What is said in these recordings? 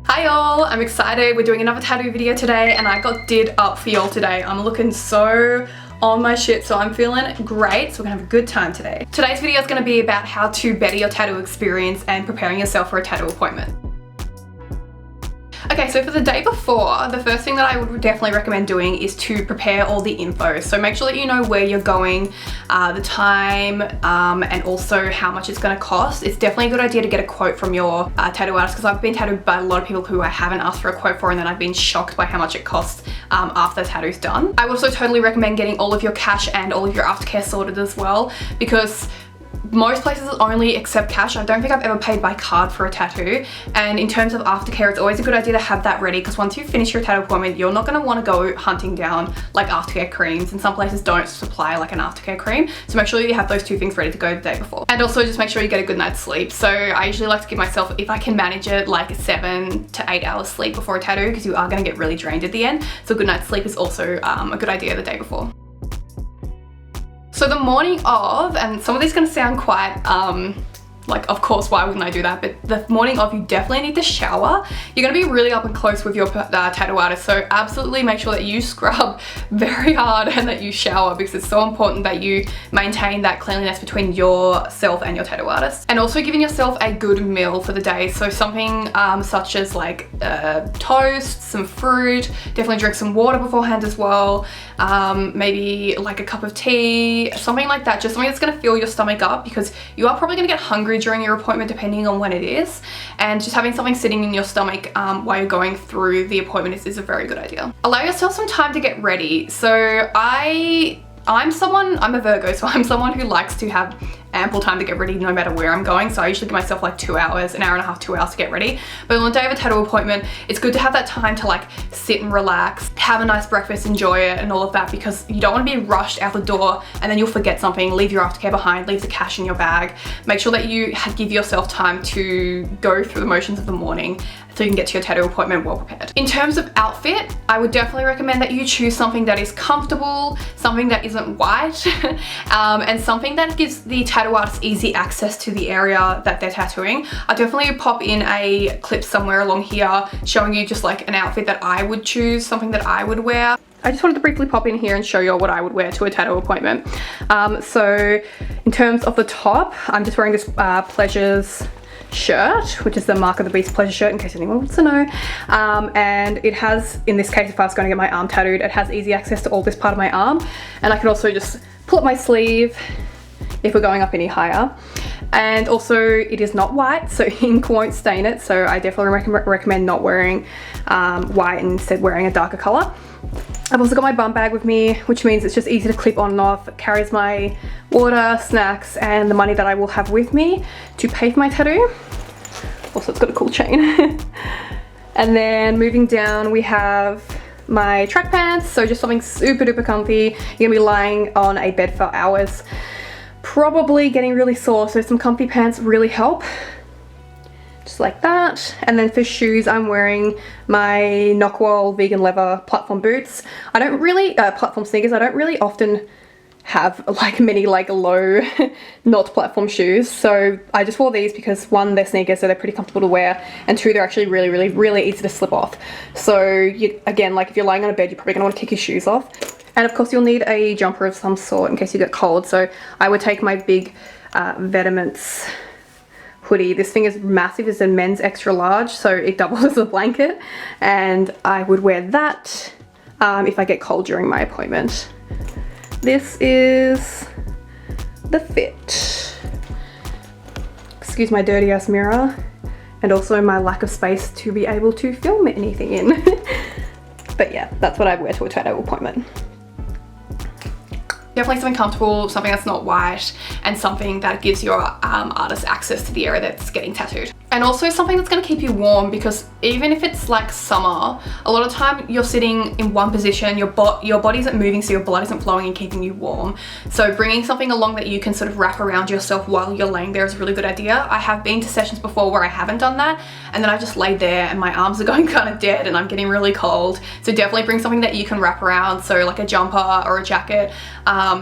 Hi y'all, I'm excited. We're doing another tattoo video today and I got did up for y'all today. I'm looking so on my shit, so I'm feeling great, so we're gonna have a good time today. Today's video is gonna be about how to better your tattoo experience and preparing yourself for a tattoo appointment. Okay, so for the day before, the first thing that I would definitely recommend doing is to prepare all the info. So make sure that you know where you're going, the time, and also how much it's gonna cost. It's definitely a good idea to get a quote from your tattoo artist, because I've been tattooed by a lot of people who I haven't asked for a quote for, and then I've been shocked by how much it costs after the tattoo's done. I would also totally recommend getting all of your cash and all of your aftercare sorted as well, because most places only accept cash. I don't think I've ever paid by card for a tattoo, and in terms of aftercare, it's always a good idea to have that ready, because once you finish your tattoo appointment, you're not going to want to go hunting down like aftercare creams, and some places don't supply like an aftercare cream, so make sure you have those two things ready to go the day before. And also just make sure you get a good night's sleep. So I usually like to give myself, if I can manage it, like 7 to 8 hours sleep before a tattoo, because you are going to get really drained at the end, so a good night's sleep is also a good idea the day before. So the morning of, and some of these are going to sound quite, like, of course, why wouldn't I do that? But the morning of, you definitely need to shower. You're going to be really up and close with your tattoo artist, so absolutely make sure that you scrub very hard and that you shower, because it's so important that you maintain that cleanliness between yourself and your tattoo artist. And also giving yourself a good meal for the day, so something such as like toast, some fruit, definitely drink some water beforehand as well, maybe like a cup of tea, something like that, just something that's going to fill your stomach up, because you are probably going to get hungry during your appointment depending on when it is, and just having something sitting in your stomach while you're going through the appointment is a very good idea. Allow yourself some time to get ready. So I'm a Virgo, so I'm someone who likes to have ample time to get ready no matter where I'm going. So I usually give myself like 2 hours, an hour and a half, 2 hours to get ready. But on the day of a tattoo appointment, it's good to have that time to like sit and relax, have a nice breakfast, enjoy it and all of that, because you don't want to be rushed out the door and then you'll forget something, leave your aftercare behind, leave the cash in your bag. Make sure that you give yourself time to go through the motions of the morning so you can get to your tattoo appointment well prepared. In terms of outfit, I would definitely recommend that you choose something that is comfortable, something that isn't white, and something that gives the tattoo artist easy access to the area that they're tattooing. I'll definitely pop in a clip somewhere along here showing you just like an outfit that I would choose, something that I would wear. I just wanted to briefly pop in here and show you what I would wear to a tattoo appointment. So in terms of the top, I'm just wearing this Pleasures shirt, which is the Mark of the Beast Pleasure shirt, in case anyone wants to know. And it has, in this case, if I was going to get my arm tattooed, it has easy access to all this part of my arm, and I can also just pull up my sleeve if we're going up any higher. And also it is not white, so ink won't stain it, so I definitely recommend not wearing white and instead wearing a darker color. I've also got my bum bag with me, which means it's just easy to clip on and off. It carries my water, snacks, and the money that I will have with me to pay for my tattoo. Also, it's got a cool chain. And then moving down, we have my track pants, so just something super duper comfy. You're gonna be lying on a bed for hours, probably getting really sore, so some comfy pants really help. Just like that. And then for shoes, I'm wearing my 𝐓𝐚𝐲𝐥𝐨𝐫𝐞𝐝 vegan leather platform boots. I don't really, platform sneakers, I don't really often have like many like low not platform shoes, so I just wore these because 1, they're sneakers, so they're pretty comfortable to wear, and 2, they're actually really easy to slip off. So again, like if you're lying on a bed, you're probably gonna want to kick your shoes off. And of course you'll need a jumper of some sort in case you get cold, so I would take my big Vetements hoodie. This thing is massive, it's a men's extra large, so it doubles as a blanket, and I would wear that if I get cold during my appointment. This is the fit. Excuse my dirty ass mirror, and also my lack of space to be able to film anything in. But yeah, that's what I wear to a tattoo appointment. Definitely something comfortable, something that's not white, and something that gives your artist access to the area that's getting tattooed. And also something that's going to keep you warm, because even if it's like summer, a lot of time you're sitting in one position, your body isn't moving, so your blood isn't flowing and keeping you warm. So bringing something along that you can sort of wrap around yourself while you're laying there is a really good idea. I have been to sessions before where I haven't done that, and then I just laid there and my arms are going kind of dead and I'm getting really cold. So definitely bring something that you can wrap around, so like a jumper or a jacket,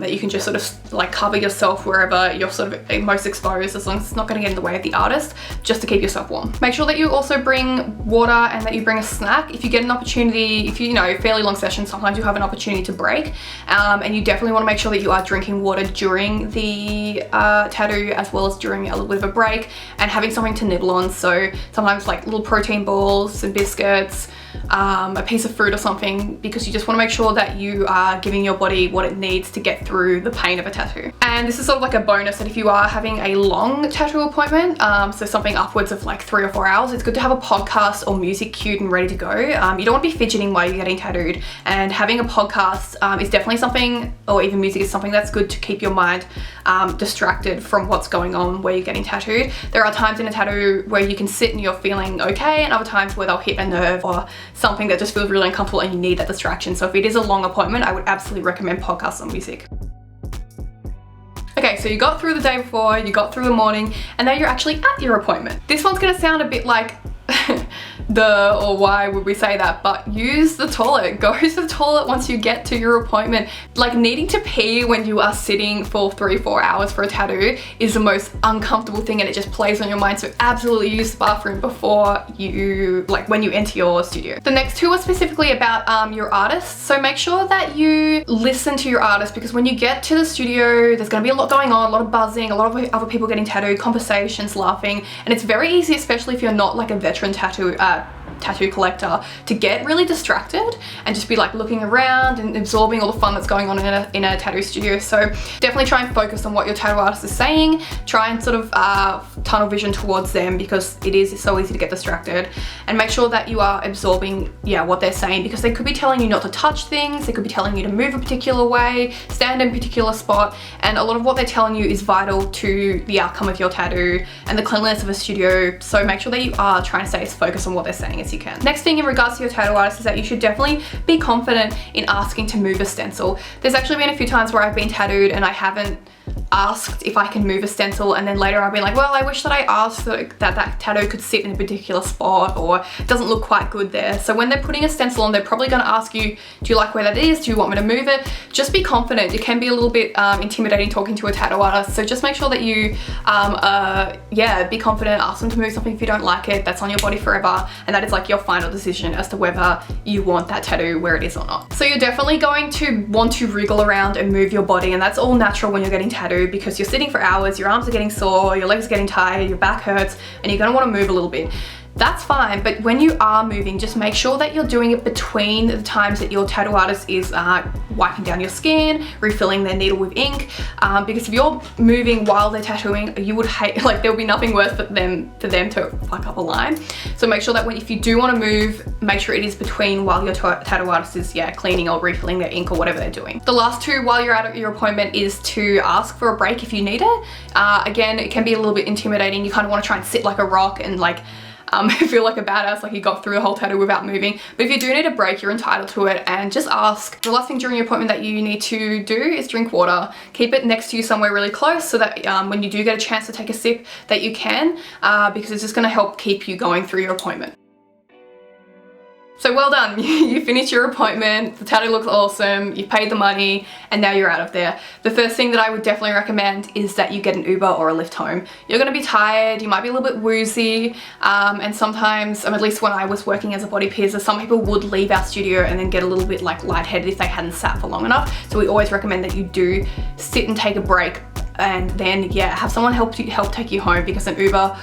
that you can just sort of like cover yourself wherever you're sort of most exposed, as long as it's not going to get in the way of the artist, just to keep yourself warm. Make sure that you also bring water and that you bring a snack. If you get an opportunity, if you know, fairly long sessions, sometimes you have an opportunity to break, and you definitely want to make sure that you are drinking water during the tattoo as well as during a little bit of a break, and having something to nibble on. So sometimes like little protein balls, some biscuits, a piece of fruit or something, because you just want to make sure that you are giving your body what it needs to get through the pain of a tattoo. And this is sort of like a bonus that if you are having a long tattoo appointment, so something upwards of like 3 or 4 hours, it's good to have a podcast or music cued and ready to go. You don't want to be fidgeting while you're getting tattooed, and having a podcast is definitely something, or even music is something that's good to keep your mind distracted from what's going on where you're getting tattooed. There are times in a tattoo where you can sit and you're feeling okay, and other times where they'll hit a nerve or something that just feels really uncomfortable and you need that distraction. So if it is a long appointment, I would absolutely recommend podcasts or music. Okay, so you got through the day before, you got through the morning, and now you're actually at your appointment. This one's gonna sound a bit like or why would we say that, but use the toilet. Go to the toilet once you get to your appointment. Like, needing to pee when you are sitting for 3-4 hours for a tattoo is the most uncomfortable thing, and it just plays on your mind. So absolutely use the bathroom before you, like when you enter your studio. The next two are specifically about your artist. So make sure that you listen to your artist, because when you get to the studio, there's gonna be a lot going on, a lot of buzzing, a lot of other people getting tattooed, conversations, laughing, and it's very easy, especially if you're not like a veteran tattoo collector, to get really distracted and just be like looking around and absorbing all the fun that's going on in a tattoo studio. So definitely try and focus on what your tattoo artist is saying. Try and sort of tunnel vision towards them, because it is so easy to get distracted, and make sure that you are absorbing what they're saying, because they could be telling you not to touch things, they could be telling you to move a particular way, stand in a particular spot, and a lot of what they're telling you is vital to the outcome of your tattoo and the cleanliness of a studio. So make sure that you are trying to stay as focused on what they're saying as you can. Next thing in regards to your tattoo artist is that you should definitely be confident in asking to move a stencil. There's actually been a few times where I've been tattooed and I haven't asked if I can move a stencil, and then later I'll be like, well, I wish that I asked that tattoo could sit in a particular spot, or it doesn't look quite good there. So when they're putting a stencil on, they're probably going to ask you, do you like where that is? Do you want me to move it? Just be confident. It can be a little bit intimidating talking to a tattoo artist, so just make sure that you be confident. Ask them to move something if you don't like it. That's on your body forever, and that is like your final decision as to whether you want that tattoo where it is or not. So you're definitely going to want to wriggle around and move your body, and that's all natural when you're getting tattooed, because you're sitting for hours, your arms are getting sore, your legs are getting tired, your back hurts, and you're going to want to move a little bit. That's fine, but when you are moving, just make sure that you're doing it between the times that your tattoo artist is wiping down your skin, refilling their needle with ink, because if you're moving while they're tattooing, you would hate, like, there would be nothing worse for them to fuck up a line. So make sure that if you do want to move, make sure it is between while your tattoo artist is cleaning or refilling their ink or whatever they're doing. The last two while you're at your appointment is to ask for a break if you need it. Again, it can be a little bit intimidating. You kind of want to try and sit like a rock and like feel like a badass, like you got through the whole tattoo without moving. But if you do need a break, you're entitled to it, and just ask. The last thing during your appointment that you need to do is drink water. Keep it next to you somewhere really close, so that when you do get a chance to take a sip, that you can, because it's just going to help keep you going through your appointment. So well done, you finished your appointment, the tattoo looks awesome, you paid the money, and now you're out of there. The first thing that I would definitely recommend is that you get an Uber or a lift home. You're gonna be tired, you might be a little bit woozy, and sometimes, at least when I was working as a body piercer, some people would leave our studio and then get a little bit like lightheaded if they hadn't sat for long enough. So we always recommend that you do sit and take a break, and then have someone help take you home, because an Uber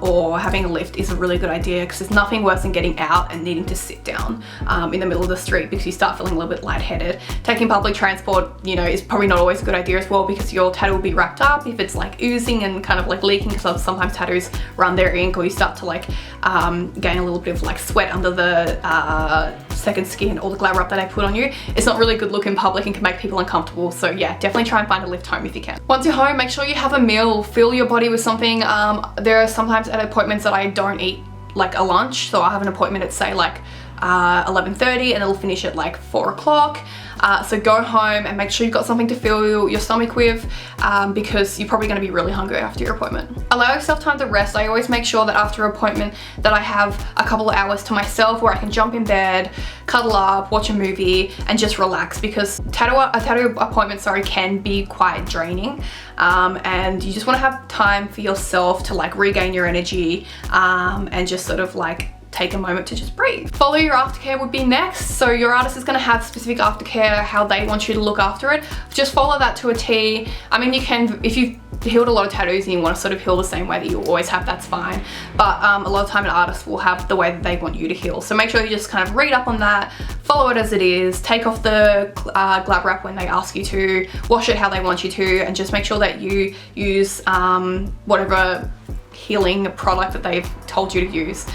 or having a lift is a really good idea, because there's nothing worse than getting out and needing to sit down in the middle of the street because you start feeling a little bit lightheaded. Taking public transport, is probably not always a good idea as well, because your tattoo will be wrapped up if it's like oozing and kind of like leaking, because sometimes tattoos run their ink, or you start to like gain a little bit of like sweat under the second skin or the glad wrap that I put on you. It's not really good look in public and can make people uncomfortable. So yeah, definitely try and find a lift home if you can. Once you're home, make sure you have a meal, fill your body with something. There are sometimes at appointments that I don't eat like a lunch, so I have an appointment at say like 11:30 and it'll finish at like 4 o'clock. So go home and make sure you've got something to fill your stomach with because you're probably going to be really hungry after your appointment. Allow yourself time to rest. I always make sure that after an appointment that I have a couple of hours to myself where I can jump in bed, cuddle up, watch a movie and just relax, because a tattoo appointment, can be quite draining, and you just want to have time for yourself to like regain your energy and just sort of like take a moment to just breathe. Follow your aftercare would be next. So your artist is going to have specific aftercare, how they want you to look after it. Just follow that to a T. I mean, you can, if you've healed a lot of tattoos and you want to sort of heal the same way that you always have, that's fine. But a lot of time an artist will have the way that they want you to heal. So make sure you just kind of read up on that, follow it as it is, take off the glab wrap when they ask you to, wash it how they want you to, and just make sure that you use whatever healing product that they've told you to use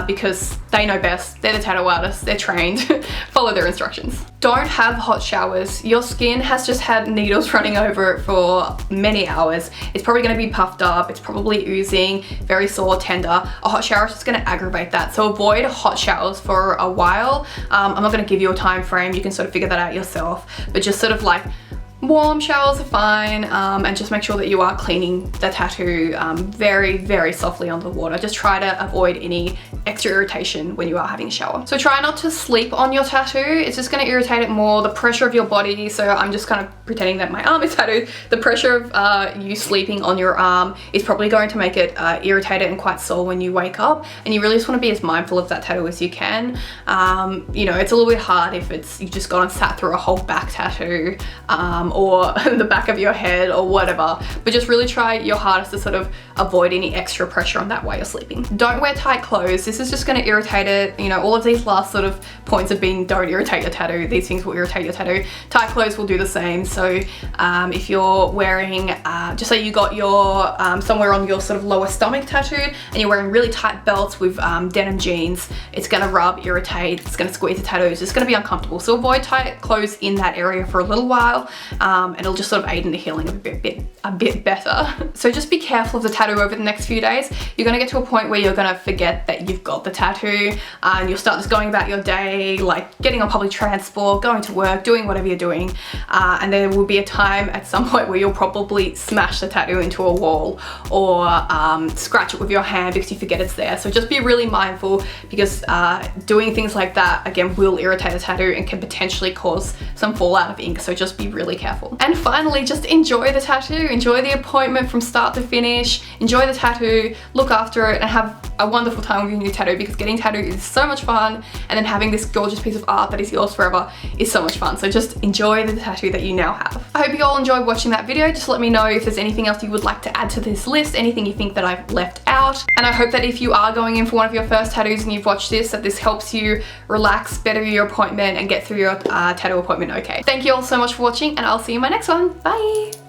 because they know best. They're the tattoo artists, they're trained. Follow their instructions. Don't have hot showers. Your skin has just had needles running over it for many hours. It's probably going to be puffed up, it's probably oozing, very sore, tender. A hot shower is just going to aggravate that. So avoid hot showers for a while. I'm not going to give you a time frame, you can sort of figure that out yourself, but just sort of like warm showers are fine, and just make sure that you are cleaning the tattoo very, very softly under the water. Just try to avoid any extra irritation when you are having a shower. So try not to sleep on your tattoo. It's just going to irritate it more. The pressure of your body, so I'm just kind of pretending that my arm is tattooed. The pressure of you sleeping on your arm is probably going to make it irritated and quite sore when you wake up, and you really just want to be as mindful of that tattoo as you can. You know, it's a little bit hard if you've just gone and sat through a whole back tattoo or the back of your head or whatever, but just really try your hardest to sort of avoid any extra pressure on that while you're sleeping. Don't wear tight clothes. This is just going to irritate it. You know, all of these last sort of points have been don't irritate your tattoo. These things will irritate your tattoo. Tight clothes will do the same. So if you're wearing, just say you got your somewhere on your sort of lower stomach tattooed and you're wearing really tight belts with denim jeans, it's going to rub, irritate, it's going to squeeze the tattoos, it's going to be uncomfortable. So avoid tight clothes in that area for a little while. And it'll just sort of aid in the healing a bit better. So just be careful of the tattoo over the next few days. You're going to get to a point where you're going to forget that you've got the tattoo, and you'll start just going about your day, like getting on public transport, going to work, doing whatever you're doing, and there will be a time at some point where you'll probably smash the tattoo into a wall or scratch it with your hand because you forget it's there. So just be really mindful, because doing things like that again will irritate the tattoo and can potentially cause some fallout of ink. So just be really careful. And finally, just enjoy the tattoo, enjoy the appointment from start to finish, enjoy the tattoo, look after it, and have a wonderful time with your new tattoo, because getting tattooed is so much fun, and then having this gorgeous piece of art that is yours forever is so much fun. So just enjoy the tattoo that you now have. I hope you all enjoyed watching that video. Just let me know if there's anything else you would like to add to this list, anything you think that I've left out. And I hope that if you are going in for one of your first tattoos and you've watched this, that this helps you relax, better your appointment, and get through your tattoo appointment okay. Thank you all so much for watching, and I'll see you in my next one. Bye!